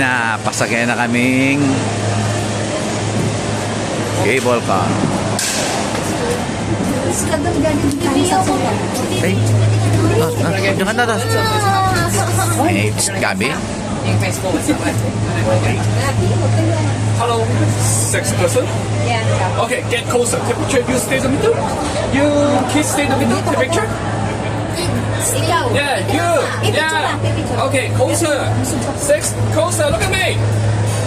na. Pasakay na kaming cable car. Hey. Jangan na to. Hey, Gabi. Hello, sex person? Yeah. Okay, get closer. Take picture. You stay in the middle. You kids stay in the middle. Take picture. Ikaw. Yeah, you. Yeah. Okay, closer. Six, closer. Look at me.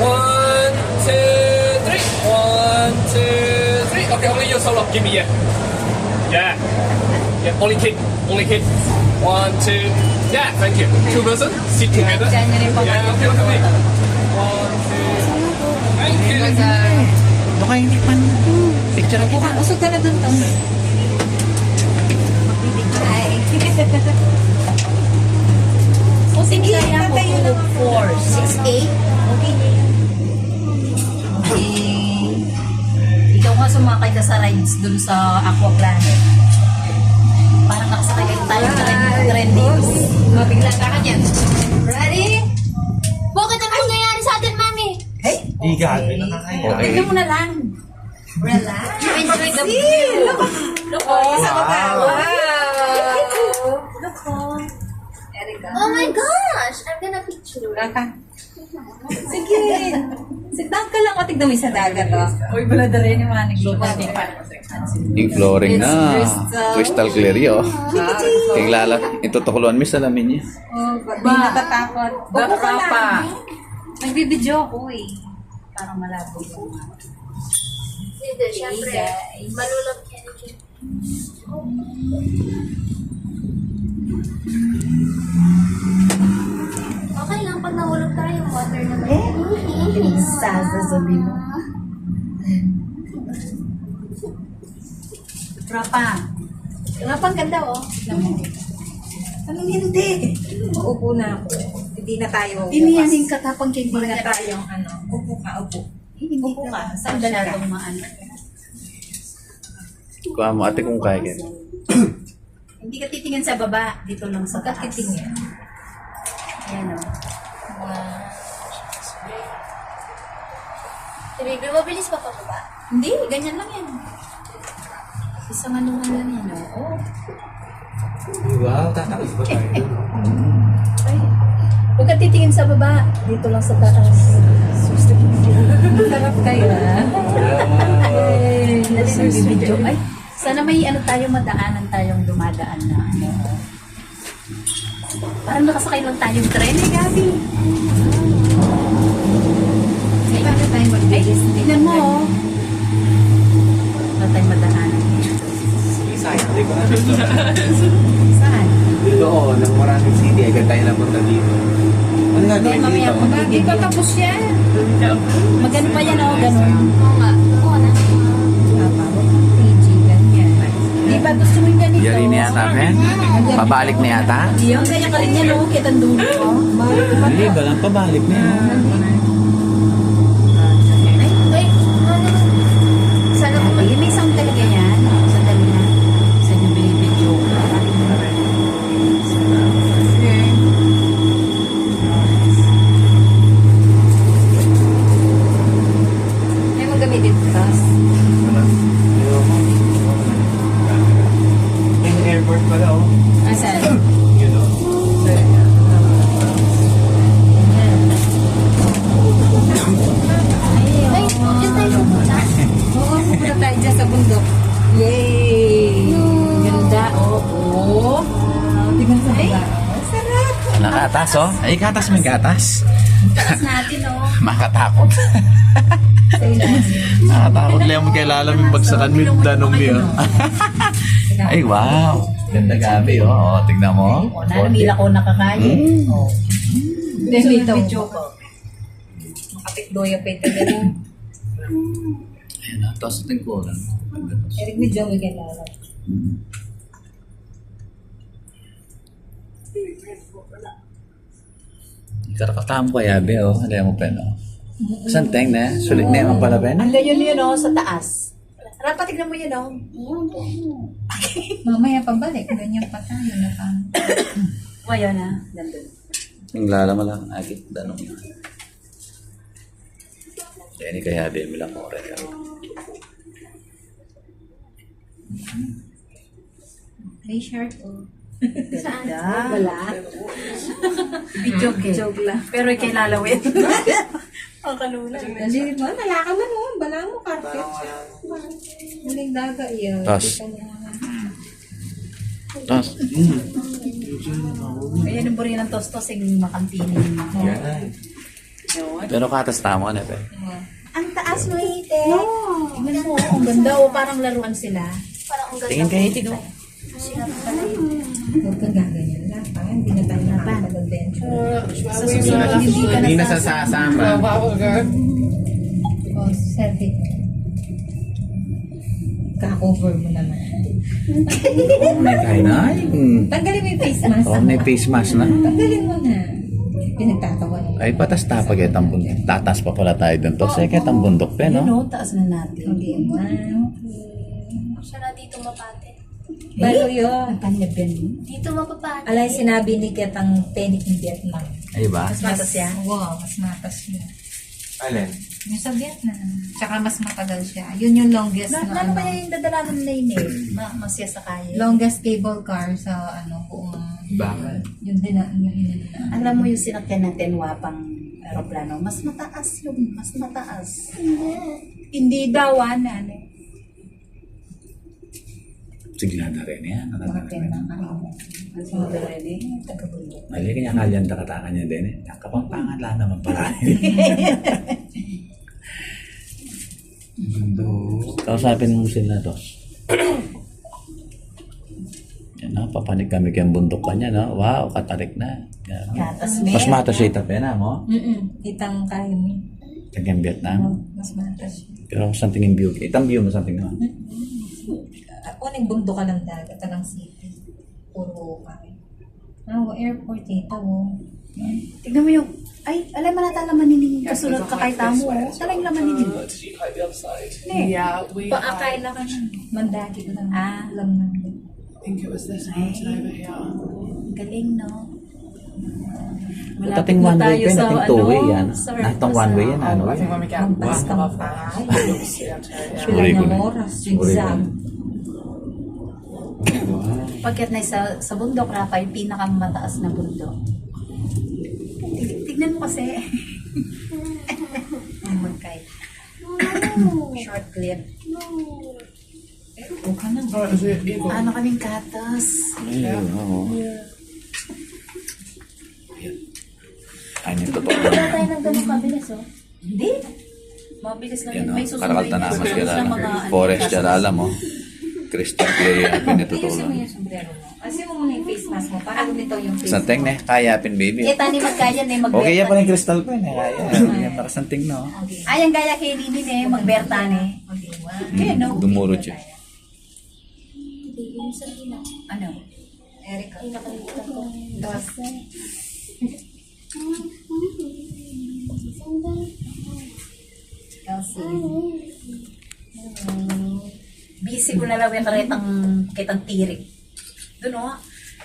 1, 2, 3. 1, 2, 3. Okay, only you solo. Give me yeah. Yeah, only kid. Only kid. 1, 2. Yeah, thank you. Two person. Sit together. Yeah, okay, look at me. 1, 2. Thank you. Baka hindi pa. Picture ako. Usog ka na dun to. Hi. O sige, tayo ng 4, 6, 8. Okay. Ikaw nga sumakay ka sa rides dun sa Aqua Planet. Parang nakasakay kayo tayo trending. Mabigla ka yan. Ready? Bakit ano nangyayari sa atin, Mami? Hey! Okay. Tignan mo na lang. Relax. Enjoy the view. Look, isa ka pa. Wow. Look, oh my gosh! I'm gonna picture. Raka. Sige. Sit down ka lang o tignan mo sa dagat, oh. Uy, balada rin yung mga nag-iipa. Yung flooring na. Crystal clear yun. Yung lala. Itutukluan mo sa lamin niya. Oh, di natatakot. Upo ka lang. Nagbibidyo ako eh. Parang malabo yung mga. Hindi, syempre, malulog yan. Okay lang pag nahulog tayo, water naman. Sasasabi mo. Rapa. Rapa, ang ganda oh. Anong hindi? Uupo na ako. Hindi na tayo. Iniyanin ka tapang kay Hindi na tayong ano. Upo ka, upo. Upo ka. Sandal ka. Kuha mo ate kung kaya ganyan. Hindi ka titingin sa baba. Dito lang sa taas. Titingin. Ayan o. Si baby, mabilis pa pa ba? Hindi, ganyan lang yan. Isang ano lang yan o. Oh. Wow, tatakot ba tayo? Ay. Huwag ka titingin sa baba. Dito lang sa taas. Sarap kayo ha. Ay, nagbibidyo. Ay, sana may ano tayo, madaanan tayong dumadaan na. Parang nakasakay lang tayong tren eh, Gabi. Ay, paano tayo mag-bilis? Tignan mo oh. Wala tayong madaanan. Saan? Dito oh, nang maraming city, agad tayo napunta dito. Ano nga Hindi, mamaya mo. Hindi pa tapos yan. Magano pa yan o, ganun. Oo nga. Oo na. PG, ganyan. Di ba gusto mo yung ganito? Yari na yata, men. Pabalik na yata. Yung ganyan ka rin yan o, kitang dulo o. Hindi ba lang pabalik na yun? Ay, ano? Sana ko Ay, may sound talaga yan. Sandali na. Saan yung binibidyo? May magamitin tas. Yung airport pala oh. Asan? Yun oh. Ay, dyan tayo pupunta. Oo, pupunta tayo dyan sa bundok. Yay! Ganda, oo. Tingnan sa baba. Sarap! Nakatas, oh. Ay, katas mo yung katas. Taas natin, oh. Makatakot. Nakatakot lang mo kay lalaming bagsakan mo yung danong niya. Ay, wow. Ganda gabi, oh. Oh, tignan mo. O, nanamila ko nakakain. Oh. Then, video ko. Makapit doya pa ito ganun. Ayan na, tos din ko. Eric ni Joey kailangan. Karakatamo kaya, be, oh. Alam mo pa, no? Saan teng na? Sulit na yung pala, Ben? Ang yun yun, oh, sa taas. Rapa, tignan mo yun, oh. Mamaya pabalik. Ganyan pa tayo na pa. Ayaw na. Nandun. Yung lala mo lang, agit, danong. Ini kaya din mo lang mo rin. May shirt oh. Saan? Wala. Joke lang. Pero ikay lalawin. Ang kalunan. Hindi mo, nalaka man mo. Bala mo, carpet. Muling daga iya. Tas. Tas. Ayan yung buri ng tostos yung makantini. Pero katas tamo na, pe. Ang taas mo, Ite. Tingnan mo, ang ganda oh. Parang laruan sila. Parang ang ganda. Tingin kayo, Tito. Huwag kang gaganyan lang. Parang hindi na tayo nakakapag-adventure. Sa susunod, hindi ka Hindi nasasama. O, selfie. Ka-cover mo naman. May kain na. Tanggalin mo yung face mask. Oh, may face mask na. Tanggalin mo na. Pinagtatawa na. Ay, patas tapag itang bundok. Tatas pa pala tayo dun to. Second ang bundok, pe, Yun no? oh, taas na natin. Hindi man. Siya na dito mapate. Balo yun. Ang kanyab yan. Dito mapapate. Alay, sinabi ni Ketang Penic in Vietnam. Ay ba? Mas matas yan. Wow, mas matas yun. Alin? Yung sa Vietnam. Tsaka mas matagal siya. Yun yung longest na Ano ba yung dadalagan nila yun eh? Masya sa kaya. longest cable car sa buong Bakit? yun din na yung inana. Alam mo yung sinakyan ng Tenwapang aeroplano, mas mataas yung, mas mataas. Hindi daw, ano. Siglada rin yan. Mas mataas rin eh. Tagabulok. Mali kanya kalyan takatakan niya din eh. Kapampangan lang naman pala. Kausapin mo sila, Tos. Yan na, papanik kami kayang bundok ka niya, no? Wow, katarik na. Yan. Gatas Mas matas siya itape na mo. Itang kaya mo. Tagang Vietnam. Mas matas siya. Pero something in view. Itang view mo something naman. Uning bundo ka ng dagat, talang city. Puro kami. Airport ito. Tignan mo yung, ay, alam mo natin laman nini. Kasunod ka kay Tamo. Talang laman nini. Did you like the other side? Yeah, we Paakay na ka na. Mandagi lang. Alam na. I think it was this mountain over here. Galing, no? Dating one way pa, dating two way yan. sa Natang one way yan, ano I think yan. when we get Lampas one kang above that, pahay. you'll see Ontario. Sila Uri ko ng na. oras. Uri ko Zigzag. na. Pagkat na sa bundok, Rafa, yung pinakamataas na bundok. Tignan mo kasi. Ang magkay. Short clip. O ka na. Oh, it was an eagle. Ano kaming katas? Ayun, oo. Ano yung totoo Wala na. tayo ng ganun kabilis, oh. Hindi. Mabilis lang Yan, yun. no? May susunod Karakalta yun. naman Susunod sila. sa mga, Forest katas. yan, alam mo. Crystal clear yung Ayusin mo pinatutulan. yung sombrero mo. Kasi mo muna yung face mask mo. Para lumitaw yung face Santing mo. ne, kaya pin baby. Kita ni magkaya na yung Okay, yan pa rin magberta. crystal pen eh. Kaya. Yan para santing no. Ay, ang gaya kay Lini ne, magberta ne. Okay, one. Kaya no. Dumurot siya. Hindi, yung sa gina. Ano? Erica. Ay, nakalimutan ko. Elsie. Busy ko na lang yung karetang kitang tirik. Doon o.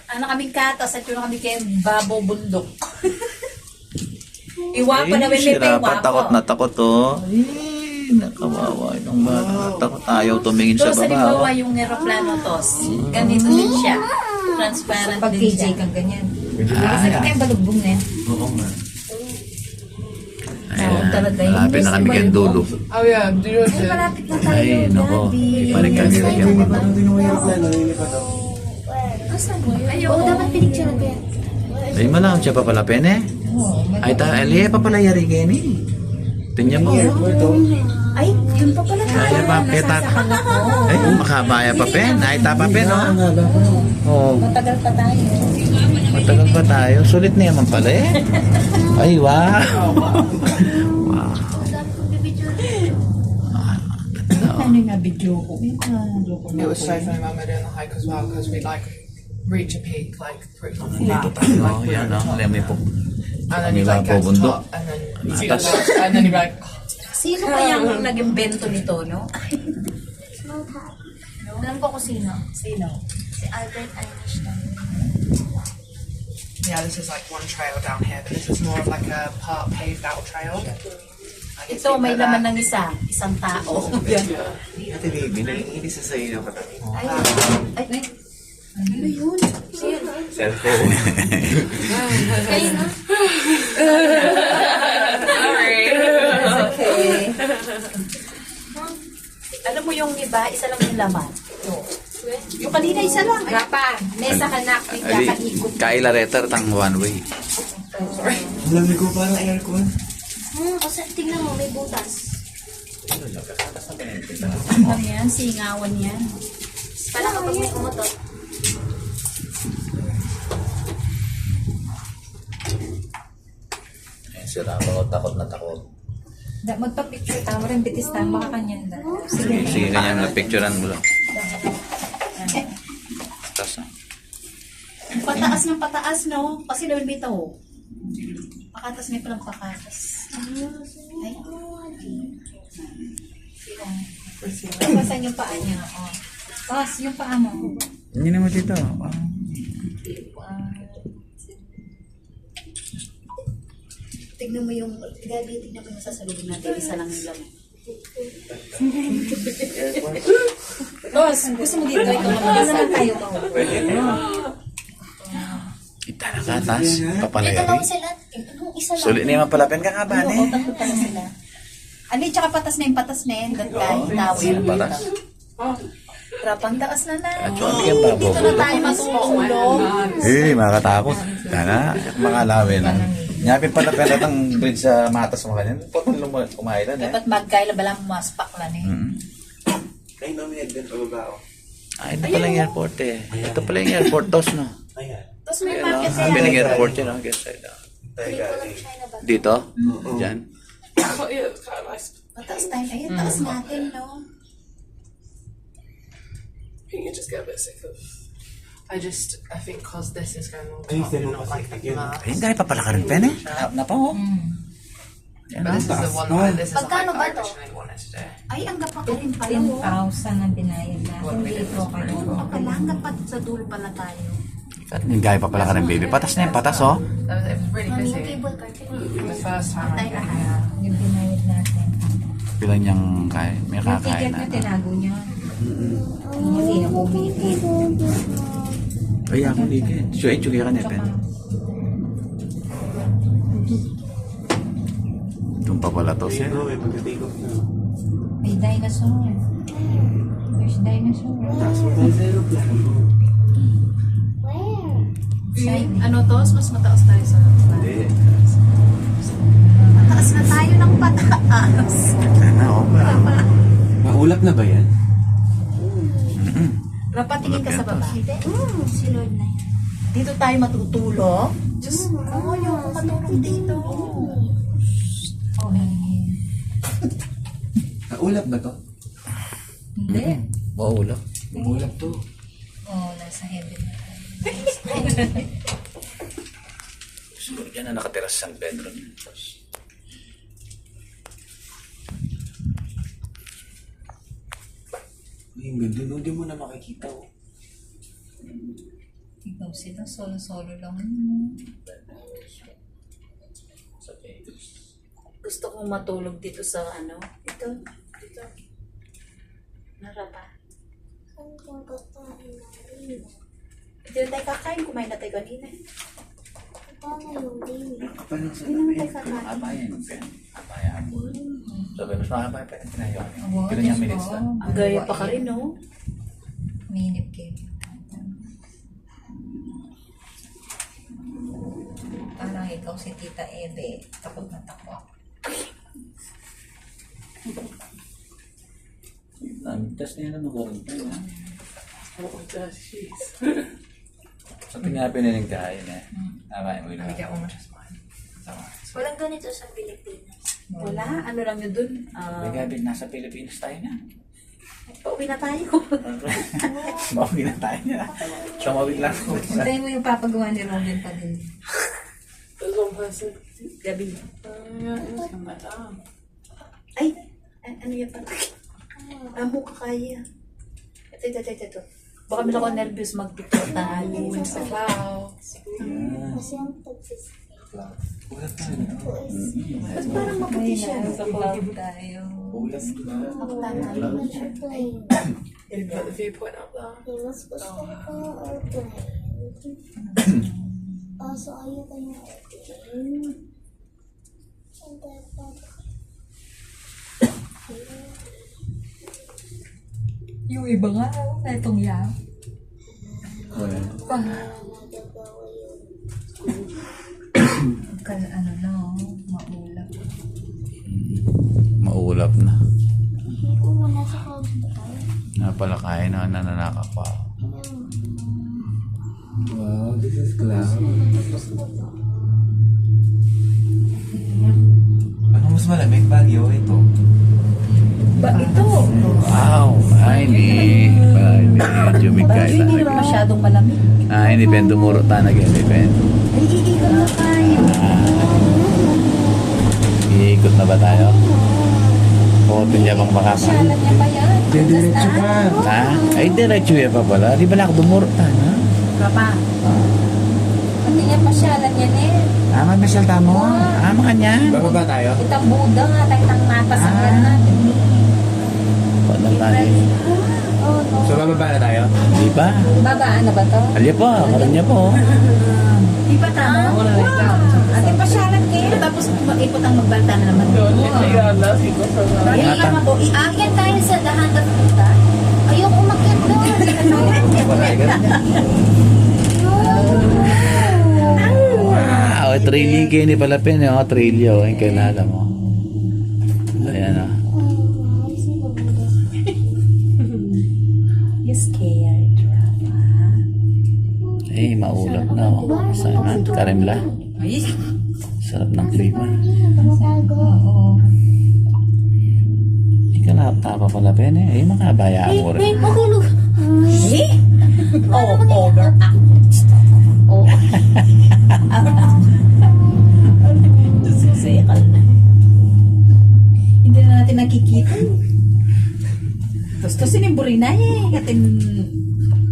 Ano kaming katas at yun kami kay Babo Bundok. Iwa pa na may sira iwa pa, takot na takot to. Ay, nakawawa itong bata. Takot ayaw tumingin Pero sa sa baba. limbawa oh. yung aeroplano tos, ganito din siya. Transparent Pag din KJ siya. kang ganyan. Ah, Kasi kaya balugbong na yan. Oo nga. Tawag talaga yun. Malapit na kami kayang dulo. Oh yeah, do you Ay, malapit na tayo. Ay, nako. Gabi. Ipanik kami kayang baba. Asan mo yun? Oo, dapat pinicturean ko yan. Ay, malam siya pa pala pene. Ay, ali pa pala yari kayo ni. Tingnan mo. Ay, yun pa pala tayo. Ay, pa petat. Ay, makabaya pa pen. Ay, tapa pen, oh. Oh, Matagal pa tayo. matagal pa tayo. Sulit na yaman pala eh. Ay, wow. Wow. Dapat ko pipicture. Ano nga video ko? It was so funny when we were doing the hike as well because we'd like reach a peak like pretty flat. Oh, yan, oh. Alam mo po. And then you'd like get to the top and then you see the Atas. lights, and then you'd be like, Sino kaya ang naging bento nito, no? Small hat. Alam ko kung sino. Sino? Si Albert Einstein. yeah, this is like one trail down here, but this is more of like a part paved out trail. Ito, may laman ng isang tao. Yan. Ate baby, naiinis sa sa'yo na pati. Ay, ano yun? Cellphone. Kayo na? Okay. Alam mo yung iba, isa lang yung laman. Yung kanina, isa lang. Rapa, mesa ka na, Ali, kakikot. kaila retar tang one way. Lamig ko parang aircon. Kasi tingnan mo, may butas. Ano yan? Singawan yan. Para kapag may kumotot. Sira ako, takot na takot. Magpa-picture tama rin, bitis tama ka kanyan na. Sige. Sige, ganyan na picturean mo lang. Tapos na. Pataas ng pataas, no? Kasi daw may tao. Pakatas may palang pakatas. Ay. Pasan yung paa niya. Oh. Pas, yung paa mo. Hindi naman dito. Tignan mo yung, Gabi, tignan mo yung sasalubin natin. Isa lang yung laman. Boss, gusto mo dito ikaw mag-isa tayo mahuli. Itala ka, tas. Ito Papalayari. lang sila. Anong isa lang? Sulit na yung mapalapin ka nga ba, Oo, ne? tatlo pala sila. Ano yung tsaka patas na yun, that guy, towel. Patas? Rapang taas na na. At yung bigyan pa, Dito na tayo matutulog. Eh, makakatakot. Sana, mga lawin lang. Nyapin pala pala tang bridge sa matas mo kanyan. Potong kumailan eh. Dapat magkaila balang maspak lang eh. Ay, mami, nagdan pa baba ako. Ah, ito pala yung airport eh. Ito pala yung airport, tos no? Ayan. Tapos may market Sabi ng kaya. airport yun, ang guest side. Tayo galing. Dito? Diyan? Oh, yeah, it's kind of nice. Mataas tayo. Ayun, taas natin, no? I think you just get a bit sick of. I think because this is going on Ay, top, you're sino not pa like sige, that. Ayun, dahil pa pala ka rin, Pen eh. Na pa oh. Yan But this is the one that this is the Magkano height ba I to? originally wanted to do. Ay, ang gapa ka rin pala. oh. 10,000 ang binayad natin dito kayo. Doon pa pala, ang gapat sa dulo pala tayo. Yung gaya pa pala ka rin, baby. Patas na yung patas oh. It was really Mami, yung busy. cable car. The first time I Patay came lahat. here. Yung binayad natin. Pilan niyang kaya, may Yung kakain ticket na. na tinago niya. Hindi na bumili. Ay, ako dito. Suway, tsugi ka na, Pen. Doon pa pala to siya. Ayun, may pag-take off na. May dinosaur. There's dinosaur. Taas mo tayo sa aeroplano. Ano to? Mas mataas tayo sa Hindi. Mataas na tayo ng pataas. Sana, oh. Maulap na ba yan? Rapa, tingin ka sa baba. Si Lord na yan. Dito tayo matutulog. Diyos ko, yung matulog dito. Oh, Maulap ba to? hindi. Maulap. Maulap to. Oh, nasa heaven na. Siguro dyan na nakatira sa San Pedro. Ay, ang ganda no. Hindi mo na makikita oh. Ikaw sila, solo-solo lang. Gusto kong matulog dito sa ano. Ito. Narapa. Ito yung tayo kakain. Kumain na tayo kanina. Paano yung baby? Kapal lang sa Hindi naman tayo kakain. Abayan, Pen. Abayan. Sabi, mas makabay pa yung tinayo. Oh, Kailan niya minutes na? Ang gaya pa ka rin, no? Minute kayo. Parang ikaw si Tita Ebe. Takot na takot. Ang test niya na magaling pa yun. Oh, dirty cheese. Sa tinapin na yung kain eh. Abayan mo Let me get yun. one just mine. Is that right? Walang ganito sa Pilipinas. Wala. Ano lang yun dun? May gabi, nasa Pilipinas tayo na. Pauwi na tayo. Mawag na tayo na. Sumawig lang. Hintayin mo yung papagawa ni Robin pa din. There's one person. Gabi. Yeah, it was come back down. Ay, ano yan pala? Amo ka kaya. Ito. Baka meron ako nervous magpipot tayo. It's the clouds. Kasi ang tagsis. Ulap na. Ba't parang maputi siya? Sa cloud tayo. Ulap na. Ako tama. You want your plane. You put the viewpoint up there. You must go or plane. Also, are you gonna plane? And then, Yung iba nga, na itong yaw. Ano na, maulap. Maulap na. hindi ko muna sa computer. Napalakain na nananakap pa. Wow, this is cloud. Ano mas malamig, Baguio? Ito. Ba, ito! Wow! Ay, hindi jumigay Hindi naman masyadong malamig. Hindi pen tumuro tanag yan, pen. Ay, iikot na tayo. Iikot na ba tayo? Putin niya bang makaka? Salat niya pa yan. Diretso ka. Ha? Ay, diretso yan pa pala. Di ba na ako dumuro tayo? Papa. Pati niya pasyalan yan eh. May masyal tamo. Mga niyan. Bababa tayo? Itang Buda nga, tayong natasakyan natin. Paano tayo? So, bababa na tayo? Di ba? Babaan na ba to? Alya pa, karoon niya po. Di ba tama? Ate pasyalan kayo. Tapos mag-ipot ang magbalta na naman. Aakyat tayo sa dahan na punta. Ayoko umakyat doon. Wala ka na. Wow! Trillion kayo ni pala pen. Trillion. Yung kinala mo. Ayan ah. You scared, Rafa. Eh, maulap na. Sana. Karimla. Sarap ng klima. Oo. Ikaw nakatapa pala pen eh. Makabaya mo rin. Makulog. Oh, overact. Oh. Susikal na. Hindi na natin nakikita. Gusto sinimburi na eh. Ating...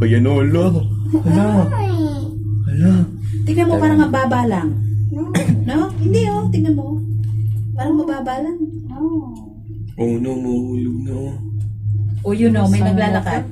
Ayan o, lo. Hala. Hala. Tingnan mo parang mababa lang. No? Hindi oh. Tingnan mo. Parang mababa lang. Oh no, mahulog na oh. O yun oh, may naglalakad.